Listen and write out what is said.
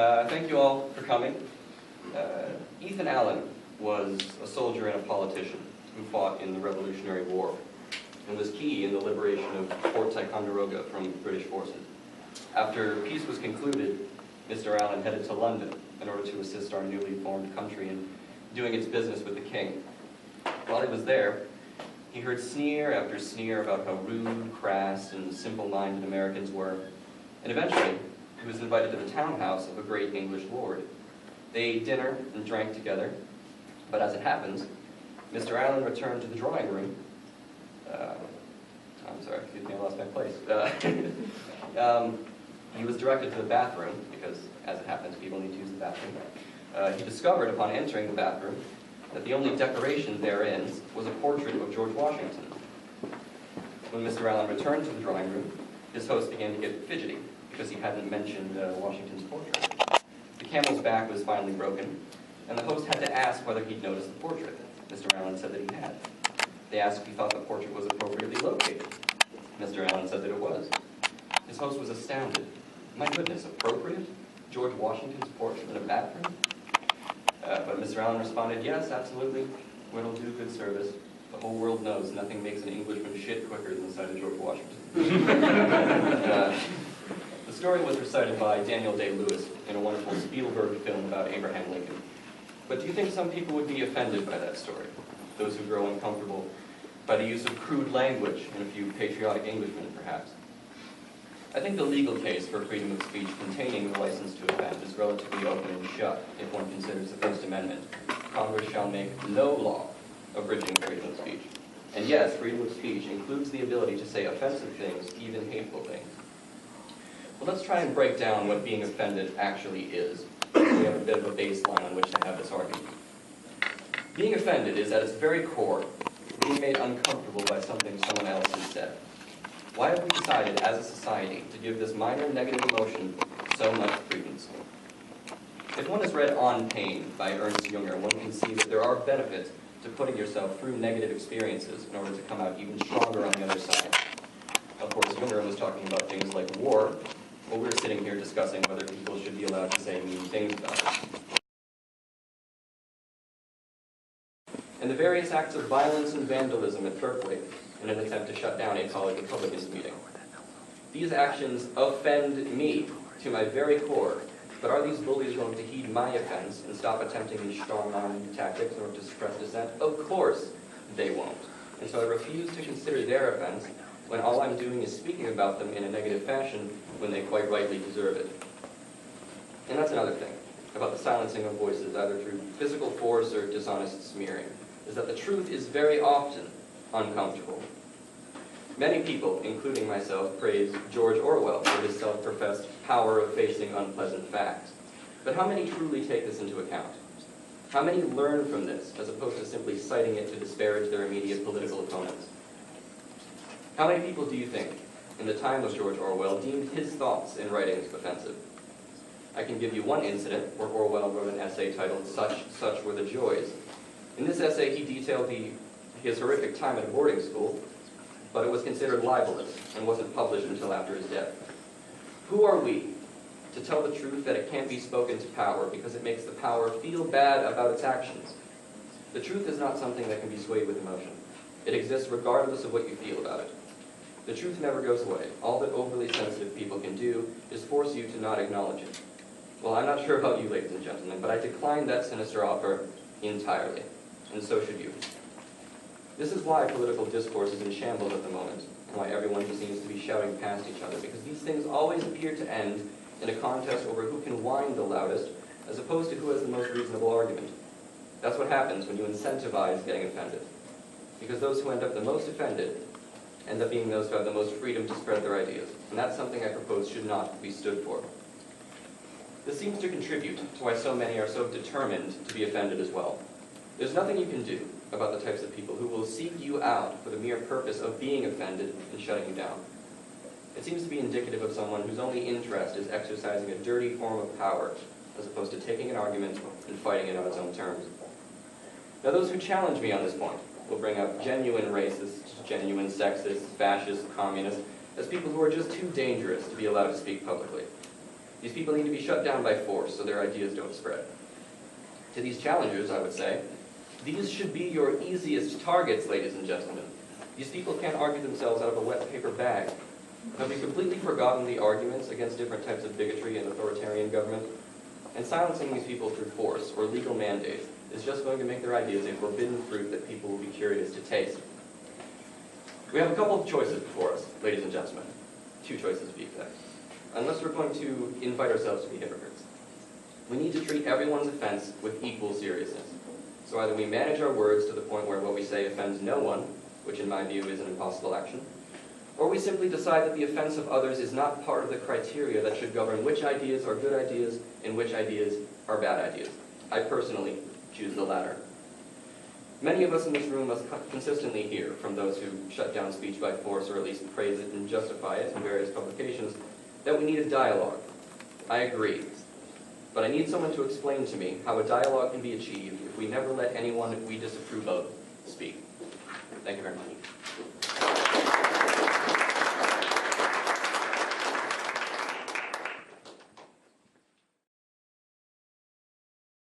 Thank you all for coming. Ethan Allen was a soldier and a politician who fought in the Revolutionary War and was key in the liberation of Fort Ticonderoga from British forces. After peace was concluded, Mr. Allen headed to London in order to assist our newly formed country in doing its business with the king. While he was there, he heard sneer after sneer about how rude, crass, and simple-minded Americans were, and eventually he was invited to the townhouse of a great English lord. They ate dinner and drank together, but as it happens, Mr. Allen returned to the drawing room. I'm sorry, excuse me, I lost my place. He was directed to the bathroom, because as it happens, people need to use the bathroom. He discovered upon entering the bathroom that the only decoration therein was a portrait of George Washington. When Mr. Allen returned to the drawing room, his host began to get fidgety, because he hadn't mentioned Washington's portrait. The camel's back was finally broken, and the host had to ask whether he'd noticed the portrait. Mr. Allen said that he had. They asked if he thought the portrait was appropriately located. Mr. Allen said that it was. His host was astounded. My goodness, appropriate? George Washington's portrait in a bathroom? But Mr. Allen responded, yes, absolutely. It'll do good service. The whole world knows nothing makes an Englishman shit quicker than the sight of George Washington. The story was recited by Daniel Day-Lewis in a wonderful Spielberg film about Abraham Lincoln. But do you think some people would be offended by that story? Those who grow uncomfortable by the use of crude language and a few patriotic Englishmen, perhaps? I think the legal case for freedom of speech containing the license to offend is relatively open and shut if one considers the First Amendment. Congress shall make no law abridging freedom of speech. And yes, freedom of speech includes the ability to say offensive things, even hateful things. Well, let's try and break down what being offended actually is. We have a bit of a baseline on which to have this argument. Being offended is, at its very core, being made uncomfortable by something someone else has said. Why have we decided, as a society, to give this minor negative emotion so much credence? If one has read On Pain by Ernst Jünger, one can see that there are benefits to putting yourself through negative experiences in order to come out even stronger on the other side. Of course, Jünger was talking about things like war, while we're sitting here discussing whether people should be allowed to say mean things about it. And the various acts of violence and vandalism at Berkeley in an attempt to shut down a college Republicans meeting. These actions offend me to my very core, but are these bullies going to heed my offense and stop attempting these strong-arm tactics in order to suppress dissent? Of course they won't. And so I refuse to consider their offense when all I'm doing is speaking about them in a negative fashion when they quite rightly deserve it. And that's another thing about the silencing of voices, either through physical force or dishonest smearing, is that the truth is very often uncomfortable. Many people, including myself, praise George Orwell for his self-professed power of facing unpleasant facts. But how many truly take this into account? How many learn from this, as opposed to simply citing it to disparage their immediate political opponents? How many people do you think, in the time of George Orwell, deemed his thoughts in writings offensive? I can give you one incident where Orwell wrote an essay titled Such Were the Joys. In this essay, he detailed his horrific time at a boarding school, but it was considered libelous and wasn't published until after his death. Who are we to tell the truth that it can't be spoken to power because it makes the power feel bad about its actions? The truth is not something that can be swayed with emotion. It exists regardless of what you feel about it. The truth never goes away. All that overly sensitive people can do is force you to not acknowledge it. Well, I'm not sure about you, ladies and gentlemen, but I decline that sinister offer entirely, and so should you. This is why political discourse is in shambles at the moment, and why everyone just seems to be shouting past each other, because these things always appear to end in a contest over who can whine the loudest, as opposed to who has the most reasonable argument. That's what happens when you incentivize getting offended, because those who end up the most offended end up being those who have the most freedom to spread their ideas, and that's something I propose should not be stood for. This seems to contribute to why so many are so determined to be offended as well. There's nothing you can do about the types of people who will seek you out for the mere purpose of being offended and shutting you down. It seems to be indicative of someone whose only interest is exercising a dirty form of power, as opposed to taking an argument and fighting it on its own terms. Now, those who challenge me on this point will bring up genuine racists, genuine sexists, fascists, communists, as people who are just too dangerous to be allowed to speak publicly. These people need to be shut down by force so their ideas don't spread. To these challengers, I would say, these should be your easiest targets, ladies and gentlemen. These people can't argue themselves out of a wet paper bag. Have we completely forgotten the arguments against different types of bigotry and authoritarian government? And silencing these people through force or legal mandate is just going to make their ideas a forbidden fruit that people will be curious to taste. We have a couple of choices before us, ladies and gentlemen. 2 choices to be exact. Unless we're going to invite ourselves to be hypocrites. We need to treat everyone's offense with equal seriousness. So either we manage our words to the point where what we say offends no one, which in my view is an impossible action, or we simply decide that the offense of others is not part of the criteria that should govern which ideas are good ideas and which ideas are bad ideas. I personally choose the latter. Many of us in this room must consistently hear from those who shut down speech by force, or at least praise it and justify it in various publications, that we need a dialogue. I agree. But I need someone to explain to me how a dialogue can be achieved if we never let anyone we disapprove of speak. Thank you very much.